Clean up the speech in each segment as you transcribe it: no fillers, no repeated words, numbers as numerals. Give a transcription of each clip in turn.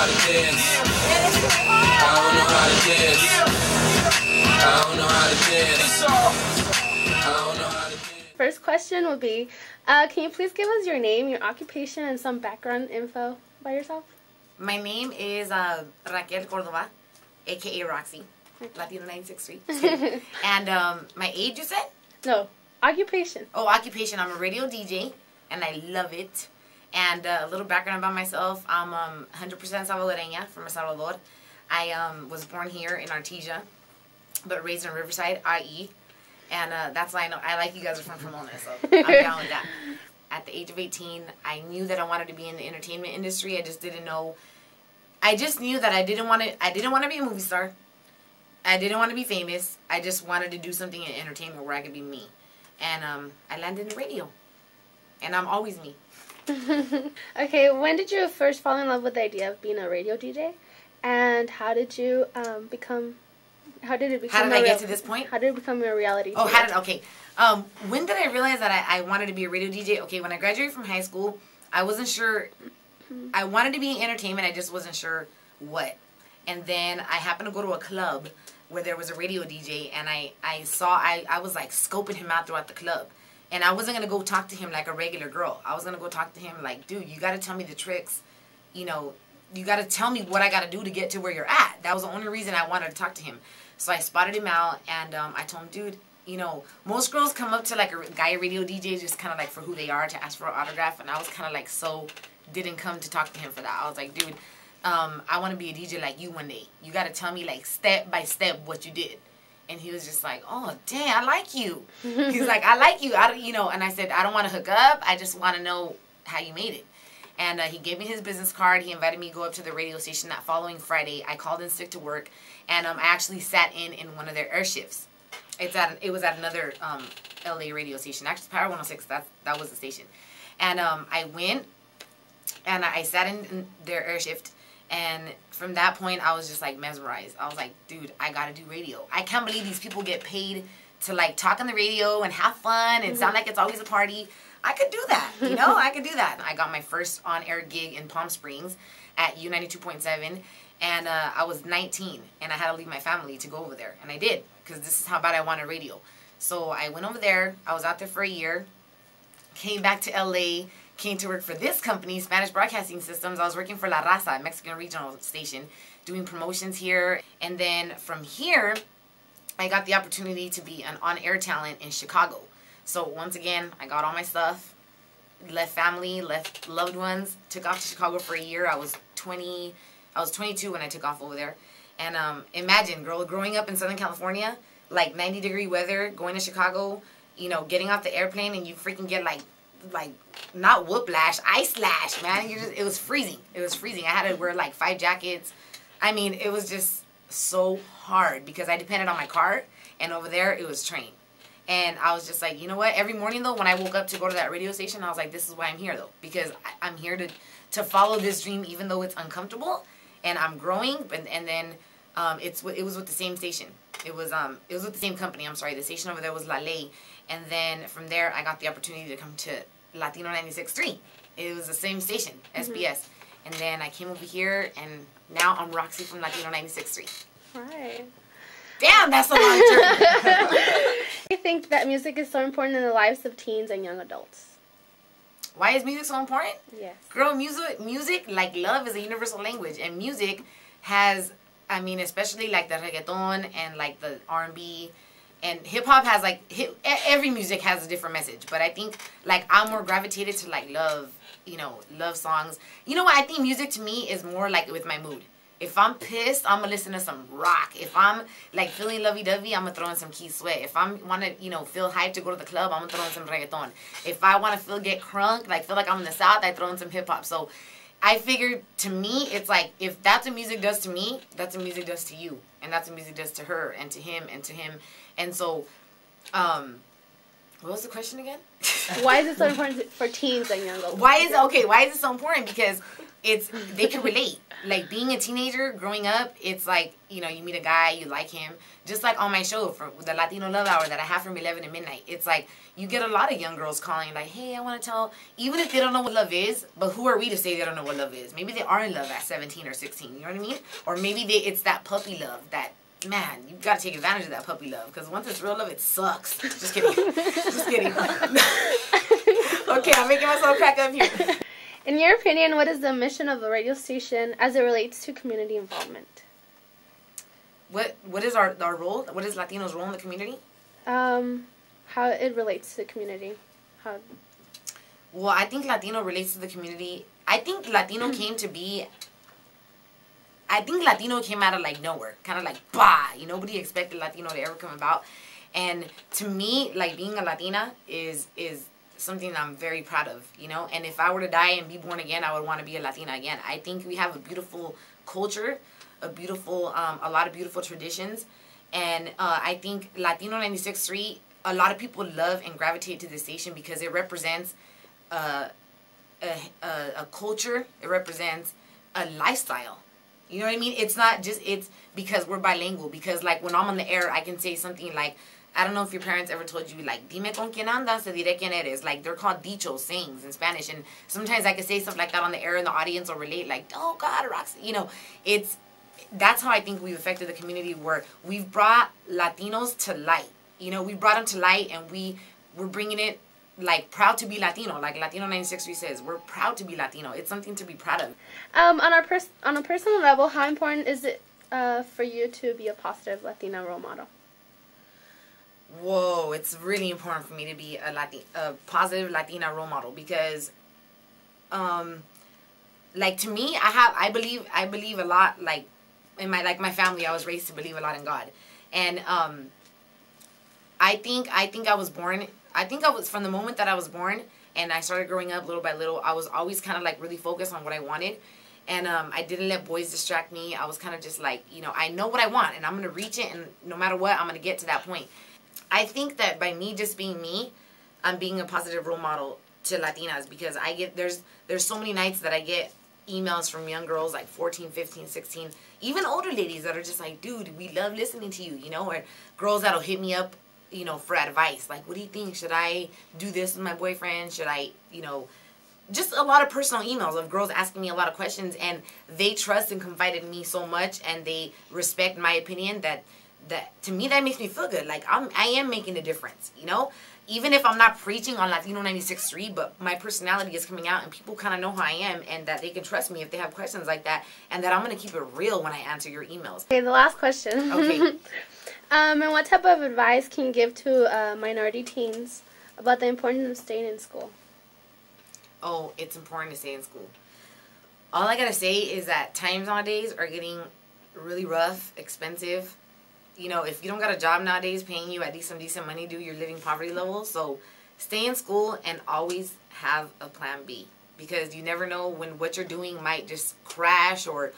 how to dance. I don't know how to dance. I don't know how to dance. I don't know how to dance. First question would be, can you please give us your name, your occupation, and some background info by yourself? My name is Raquel Cordova, a.k.a. Raq-C, Latino 96th Street. And my age, you said? No, occupation. Oh, occupation. I'm a radio DJ, and I love it. And a little background about myself. I'm 100% Salvadoreña from El Salvador. I was born here in Artesia, but raised in Riverside, IE. And that's why I know I like you guys are from Pomona, so I'm down with that. At the age of 18, I knew that I wanted to be in the entertainment industry. I just didn't know. I just knew that I didn't want to be a movie star. I didn't want to be famous. I just wanted to do something in entertainment where I could be me. And I landed in radio. And I'm always me. Okay, when did you first fall in love with the idea of being a radio DJ? And how did you become... How did I get to this point? How did it become a reality? Oh, okay. When did I realize that I wanted to be a radio DJ? Okay, when I graduated from high school, I wasn't sure. I wanted to be in entertainment. I just wasn't sure what. And then I happened to go to a club where there was a radio DJ, and I was like scoping him out throughout the club. And I wasn't going to go talk to him like a regular girl. I was going to go talk to him like, dude, you got to tell me the tricks. You know, you got to tell me what I got to do to get to where you're at. That was the only reason I wanted to talk to him. So I spotted him out, and I told him, dude, you know, most girls come up to like a guy radio DJ just kind of like for who they are to ask for an autograph. And I was kind of like didn't come to talk to him for that. I was like, dude, I want to be a DJ like you one day. You got to tell me like step by step what you did. And he was just like, oh, dang, I like you. He's like, I like you. You know, and I said, I don't want to hook up. I just want to know how you made it. And he gave me his business card. He invited me to go up to the radio station that following Friday. I called in sick to work. And I actually sat in one of their air shifts. It was at another LA radio station. Actually, Power 106, that was the station. And I went, and I sat in their air shift. And from that point, I was just like mesmerized. I was like, dude, I got to do radio. I can't believe these people get paid to like talk on the radio and have fun and sound like it's always a party. I could do that, you know? I could do that. I got my first on-air gig in Palm Springs at U92.7. And I was 19, and I had to leave my family to go over there. And I did, because this is how bad I wanted radio. So I went over there. I was out there for a year. Came back to LA. Came to work for this company, Spanish Broadcasting Systems. I was working for La Raza, Mexican regional station, doing promotions here. And then from here, I got the opportunity to be an on-air talent in Chicago. So once again, I got all my stuff, left family, left loved ones, took off to Chicago for a year. I was 22 when I took off over there. And imagine, girl, growing up in Southern California, like 90-degree weather, going to Chicago, you know, getting off the airplane, and you freaking get like not whiplash, ice lash, man. It was freezing. It was freezing. I had to wear like 5 jackets. I mean, it was just so hard because I depended on my car, and over there it was train. And I was just like, you know what? Every morning though, when I woke up to go to that radio station, I was like, this is why I'm here though, because I'm here to follow this dream, even though it's uncomfortable. And I'm growing, and then it was with the same station. It was with the same company. I'm sorry, the station over there was La Ley, and then from there I got the opportunity to come to Latino 96.3. It was the same station, SBS, and then I came over here, and now I'm Raq-C from Latino 96.3. Right. Damn, that's a long journey. I think that music is so important in the lives of teens and young adults. Why is music so important? Yes. Girl, music, like love, is a universal language. And music has, I mean, especially like the reggaeton and like the R&B and hip-hop has like, every music has a different message. But I think like I'm more gravitated to like love, you know, love songs. You know what? I think music to me is more like with my mood. If I'm pissed, I'm going to listen to some rock. If I'm, like, feeling lovey-dovey, I'm going to throw in some Key Sweat. If I want to, you know, feel hyped to go to the club, I'm going to throw in some reggaeton. If I want to get crunk, like, feel like I'm in the South, I throw in some hip-hop. So I figured, to me, it's like, if that's what music does to me, that's what music does to you. And that's what music does to her and to him and to him. And so, what was the question again? Why is it so important for teens and young adults? Why is it so important? Because they can relate. Like, being a teenager, growing up, it's like, you know, you meet a guy, you like him. Just like on my show, for the Latino Love Hour that I have from 11 to midnight. It's like, you get a lot of young girls calling, like, hey, I want to tell, even if they don't know what love is, but who are we to say they don't know what love is? Maybe they are in love at 17 or 16, you know what I mean? Or maybe it's that puppy love that, man, you got to take advantage of that puppy love. Because once it's real love, it sucks. Just kidding. Just kidding. Okay, I'm making myself crack up here. In your opinion, what is the mission of a radio station as it relates to community involvement? What is our role? What is Latino's role in the community? How it relates to the community. Well, I think Latino relates to the community. I think Latino came to be... I think Latino came out of, like, nowhere. Kind of like, bah! Nobody expected Latino to ever come about. And to me, like, being a Latina is something I'm very proud of, you know? And if I were to die and be born again, I would want to be a Latina again. I think we have a beautiful culture, a lot of beautiful traditions. And I think Latino 96.3, a lot of people love and gravitate to this station because it represents a culture. It represents a lifestyle. You know what I mean? It's not just, it's because we're bilingual. Because, like, when I'm on the air, I can say something like, I don't know if your parents ever told you, like, dime con quien andas, te diré quién eres. Like, they're called dichos, sayings in Spanish. And sometimes I can say stuff like that on the air and the audience will relate, like, oh, God, Raq-C. You know, that's how I think we've affected the community, where we've brought Latinos to light. You know, we brought them to light, and we're bringing it, like, proud to be Latino. Like Latino 96.3 says, we're proud to be Latino. It's something to be proud of. On a personal level, how important is it for you to be a positive Latina role model? Whoa, it's really important for me to be a positive Latina role model because, like, to me, I believe a lot, like, in my family, I was raised to believe a lot in God. And I think I was from the moment that I was born and I started growing up little by little, I was always kind of, like, really focused on what I wanted. And I didn't let boys distract me. I was kind of just like, you know, I know what I want and I'm going to reach it, and no matter what, I'm going to get to that point. I think that by me just being me, I'm being a positive role model to Latinas, because there's so many nights that I get emails from young girls like 14, 15, 16, even older ladies that are just like, dude, we love listening to you, you know, or girls that'll hit me up, you know, for advice. Like, what do you think? Should I do this with my boyfriend? Should I, you know, just a lot of personal emails of girls asking me a lot of questions, and they trust and confide in me so much, and they respect my opinion that to me, that makes me feel good. Like, I am making a difference, you know? Even if I'm not preaching on Latino 96.3, but my personality is coming out and people kind of know who I am, and that they can trust me if they have questions like that, and that I'm going to keep it real when I answer your emails. Okay, the last question. Okay. And what type of advice can you give to minority teens about the importance of staying in school? Oh, it's important to stay in school. All I got to say is that times nowadays are getting really rough, expensive. You know, if you don't got a job nowadays paying you at least some decent money, you're living poverty level. So stay in school and always have a plan B, because you never know when what you're doing might just crash, or,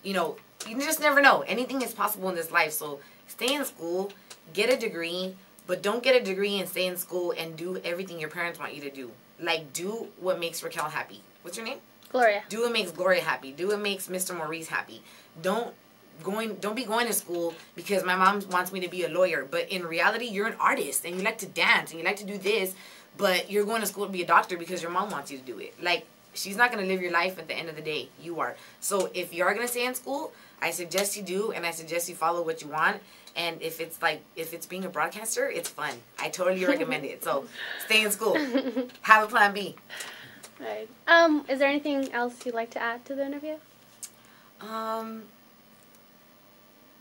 you know, you just never know. Anything is possible in this life. So stay in school, get a degree, but don't get a degree and stay in school and do everything your parents want you to do. Like, do what makes Raquel happy. What's your name? Gloria. Do what makes Gloria happy. Do what makes Mr. Maurice happy. Don't be going to school because my mom wants me to be a lawyer, but in reality you're an artist and you like to dance and you like to do this, but you're going to school to be a doctor because your mom wants you to do it. Like, she's not going to live your life at the end of the day. You are. So if you are going to stay in school, I suggest you do, and I suggest you follow what you want. And if it's being a broadcaster, it's fun. I totally recommend it. So stay in school. Have a plan B. All right. Is there anything else you'd like to add to the interview?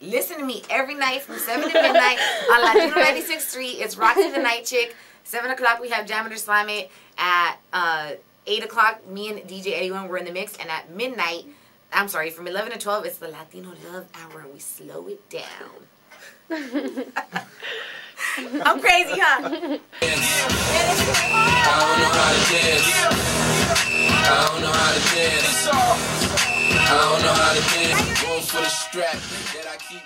Listen to me every night from 7 to midnight on Latino 96.3. It's Raq-C the Night Chick. 7 o'clock we have Jam It or Slam It. At 8 o'clock, me and DJ Eddie One, we're in the mix. And at midnight, I'm sorry, from 11 to 12, it's the Latino Love Hour, and we slow it down. I'm crazy, huh? I don't know how to dance. I don't know how to dance. I don't know how to dance. Going for the strap that I keep.